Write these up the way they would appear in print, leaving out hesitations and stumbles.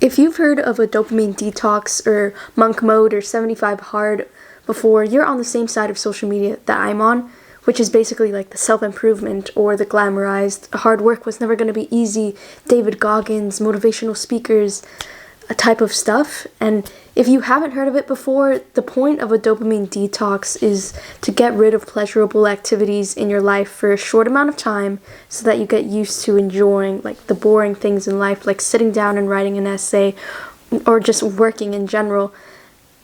If you've heard of a dopamine detox or monk mode or 75 hard before, you're on the same side of social media that I'm on, which is basically like the self-improvement or the glamorized. Hard work was never going to be easy. David Goggins, motivational speakers, a type of stuff. And if you haven't heard of it before, the point of a dopamine detox is to get rid of pleasurable activities in your life for a short amount of time so that you get used to enjoying like the boring things in life, like sitting down and writing an essay or just working in general.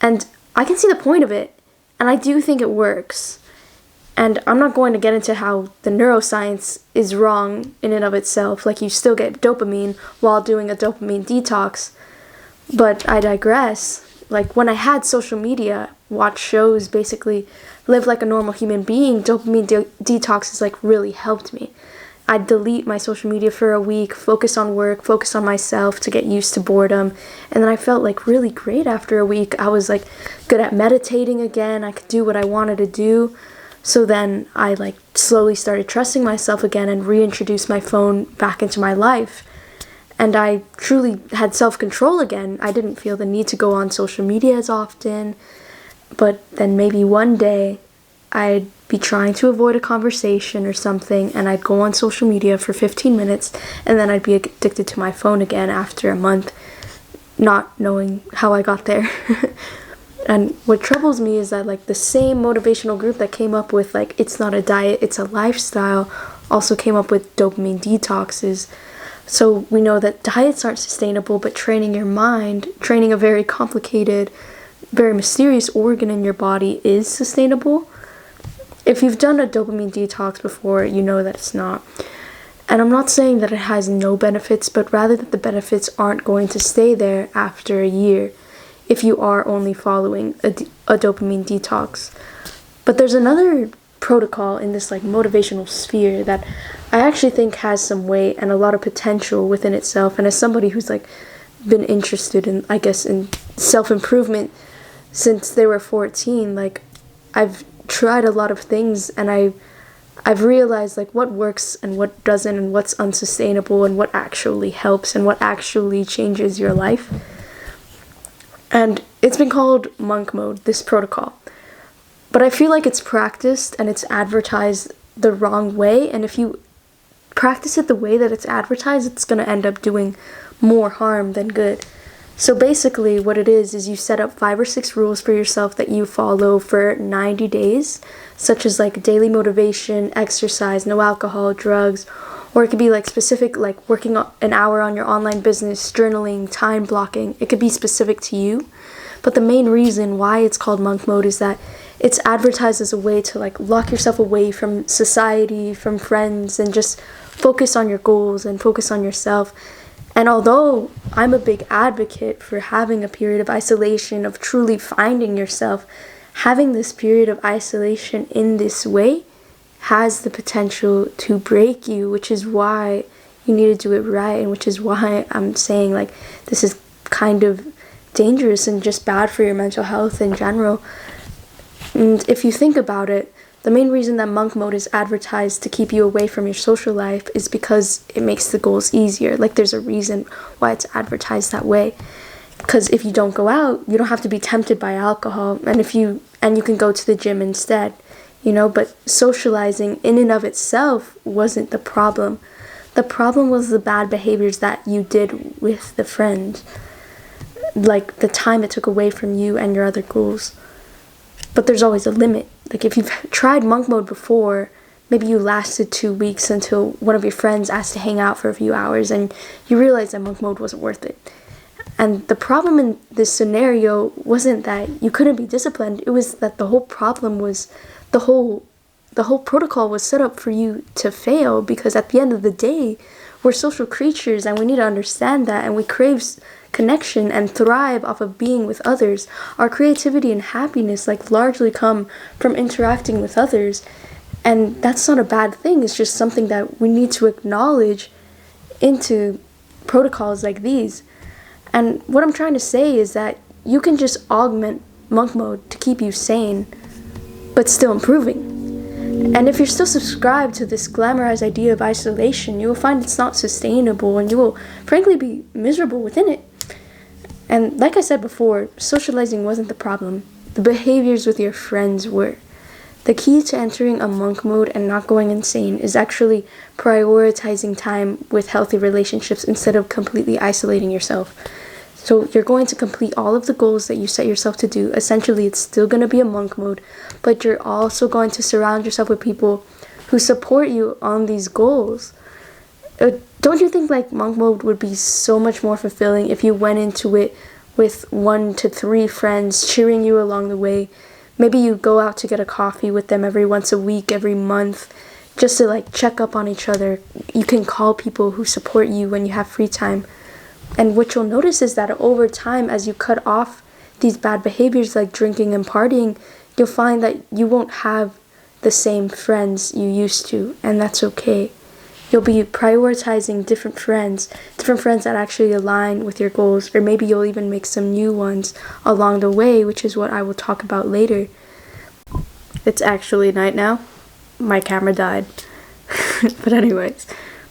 And I can see the point of it, and I do think it works. And I'm not going to get into how the neuroscience is wrong in and of itself, like you still get dopamine while doing a dopamine detox. But I digress. Like when I had social media, watch shows, basically live like a normal human being, dopamine detoxes like really helped me. I'd delete my social media for a week, focus on work, focus on myself to get used to boredom. And then I felt like really great after a week. I was like good at meditating again. I could do what I wanted to do. So then I like slowly started trusting myself again and reintroduced my phone back into my life. And I truly had self-control again. I didn't feel the need to go on social media as often. But then maybe one day I'd be trying to avoid a conversation or something, and I'd go on social media for 15 minutes, and then I'd be addicted to my phone again after a month, not knowing how I got there. And what troubles me is that like the same motivational group that came up with like it's not a diet, it's a lifestyle, also came up with dopamine detoxes. So we know that diets aren't sustainable, but training your mind, training a very complicated, very mysterious organ in your body is sustainable. If you've done a dopamine detox before, you know that it's not. And I'm not saying that it has no benefits, but rather that the benefits aren't going to stay there after a year if you are only following a dopamine detox. But there's another protocol in this like motivational sphere that I actually think has some weight and a lot of potential within itself. And as somebody who's like been interested in, I guess, in self-improvement since they were 14, like I've tried a lot of things, and I've realized like what works and what doesn't, and what's unsustainable and what actually helps and what actually changes your life. And it's been called monk mode, this protocol. But I feel like it's practiced and it's advertised the wrong way. And if you practice it the way that it's advertised, it's going to end up doing more harm than good. So basically what it is you set up 5 or 6 rules for yourself that you follow for 90 days, such as like daily motivation, exercise, no alcohol, drugs, or it could be like specific, like working an hour on your online business, journaling, time blocking. It could be specific to you. But the main reason why it's called monk mode is that it's advertised as a way to like lock yourself away from society, from friends, and just focus on your goals and focus on yourself. And although I'm a big advocate for having a period of isolation, of truly finding yourself, having this period of isolation in this way has the potential to break you, which is why you need to do it right, and which is why I'm saying like this is kind of dangerous and just bad for your mental health in general. And if you think about it, the main reason that monk mode is advertised to keep you away from your social life is because it makes the goals easier. Like there's a reason why it's advertised that way. Because if you don't go out, you don't have to be tempted by alcohol, and you can go to the gym instead, you know. But socializing in and of itself wasn't the problem. The problem was the bad behaviors that you did with the friend, like the time it took away from you and your other goals. But there's always a limit. Like if you've tried monk mode before, maybe you lasted 2 weeks until one of your friends asked to hang out for a few hours, and you realized that monk mode wasn't worth it. And the problem in this scenario wasn't that you couldn't be disciplined. It was that the whole problem was the whole protocol was set up for you to fail, because at the end of the day, we're social creatures and we need to understand that, and we crave connection and thrive off of being with others. Our creativity and happiness like largely come from interacting with others, and that's not a bad thing. It's just something that we need to acknowledge into protocols like these. And what I'm trying to say is that you can just augment monk mode to keep you sane, but still improving. And if you're still subscribed to this glamorized idea of isolation, you will find it's not sustainable, and you will frankly be miserable within it. And like I said before, socializing wasn't the problem. The behaviors with your friends were. The key to entering a monk mode and not going insane is actually prioritizing time with healthy relationships instead of completely isolating yourself. So you're going to complete all of the goals that you set yourself to do. Essentially, it's still going to be a monk mode, but you're also going to surround yourself with people who support you on these goals. Don't you think like monk mode would be so much more fulfilling if you went into it with 1 to 3 friends cheering you along the way? Maybe you go out to get a coffee with them every once a week, every month, just to like check up on each other. You can call people who support you when you have free time. And what you'll notice is that over time, as you cut off these bad behaviors like drinking and partying, you'll find that you won't have the same friends you used to, and that's okay. You'll be prioritizing different friends that actually align with your goals, or maybe you'll even make some new ones along the way, which is what I will talk about later. It's actually night now. My camera died. But anyways,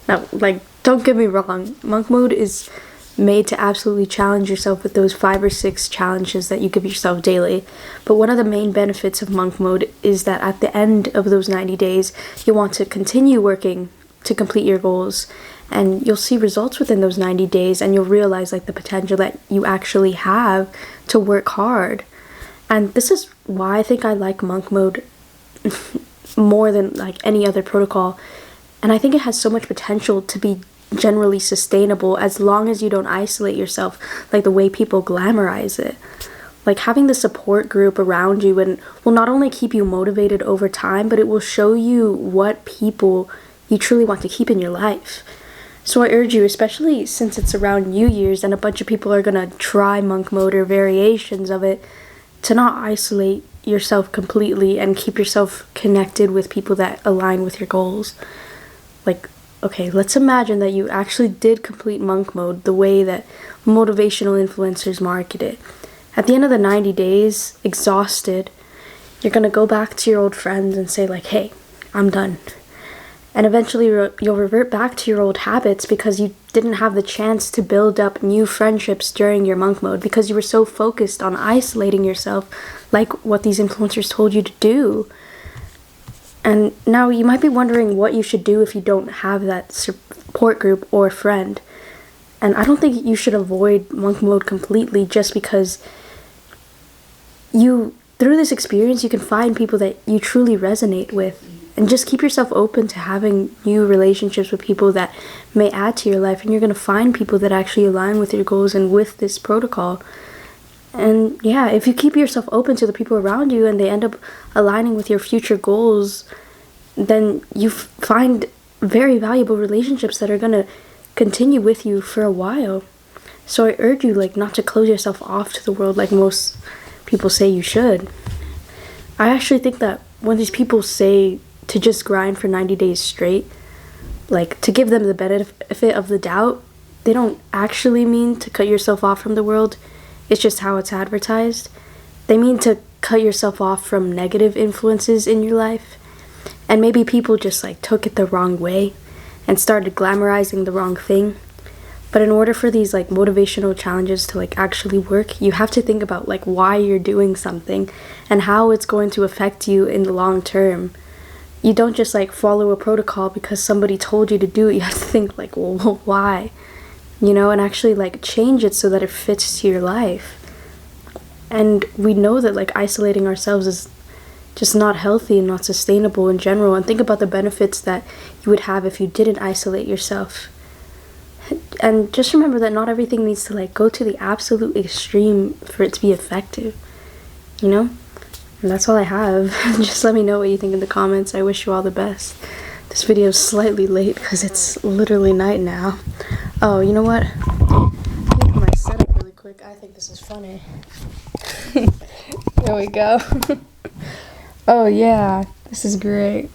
now, like, don't get me wrong, monk mode is made to absolutely challenge yourself with those 5 or 6 challenges that you give yourself daily. But one of the main benefits of monk mode is that at the end of those 90 days, you'll want to continue working to complete your goals, and you'll see results within those 90 days, and you'll realize like the potential that you actually have to work hard. And this is why I think I like monk mode more than like any other protocol. And I think it has so much potential to be generally sustainable as long as you don't isolate yourself like the way people glamorize it. Like having the support group around you and will not only keep you motivated over time, but it will show you what people you truly want to keep in your life. So I urge you, especially since it's around New Year's and a bunch of people are gonna try monk mode or variations of it, to not isolate yourself completely and keep yourself connected with people that align with your goals. Like, okay, let's imagine that you actually did complete monk mode the way that motivational influencers market it. At the end of the 90 days, exhausted, you're gonna go back to your old friends and say like, hey, I'm done. And eventually you'll revert back to your old habits because you didn't have the chance to build up new friendships during your monk mode because you were so focused on isolating yourself like what these influencers told you to do. And now you might be wondering what you should do if you don't have that support group or friend. And I don't think you should avoid monk mode completely just because through this experience, you can find people that you truly resonate with. And just keep yourself open to having new relationships with people that may add to your life. And you're going to find people that actually align with your goals and with this protocol. And yeah, if you keep yourself open to the people around you and they end up aligning with your future goals, then you find very valuable relationships that are going to continue with you for a while. So I urge you like not to close yourself off to the world like most people say you should. I actually think that when these people say to just grind for 90 days straight, like to give them the benefit of the doubt, they don't actually mean to cut yourself off from the world. It's just how it's advertised. They mean to cut yourself off from negative influences in your life. And maybe people just like took it the wrong way and started glamorizing the wrong thing. But in order for these like motivational challenges to like actually work, you have to think about like why you're doing something and how it's going to affect you in the long term. You don't just like follow a protocol because somebody told you to do it. You have to think like, well, why? You know, and actually like change it so that it fits to your life. And we know that like isolating ourselves is just not healthy and not sustainable in general. And think about the benefits that you would have if you didn't isolate yourself. And just remember that not everything needs to like go to the absolute extreme for it to be effective, you know? And that's all I have. Just let me know what you think in the comments. I wish you all the best. This video is slightly late because it's literally night now. Oh, you know what? Let me put my setup really quick. I think this is funny. There we go. Oh yeah, this is great.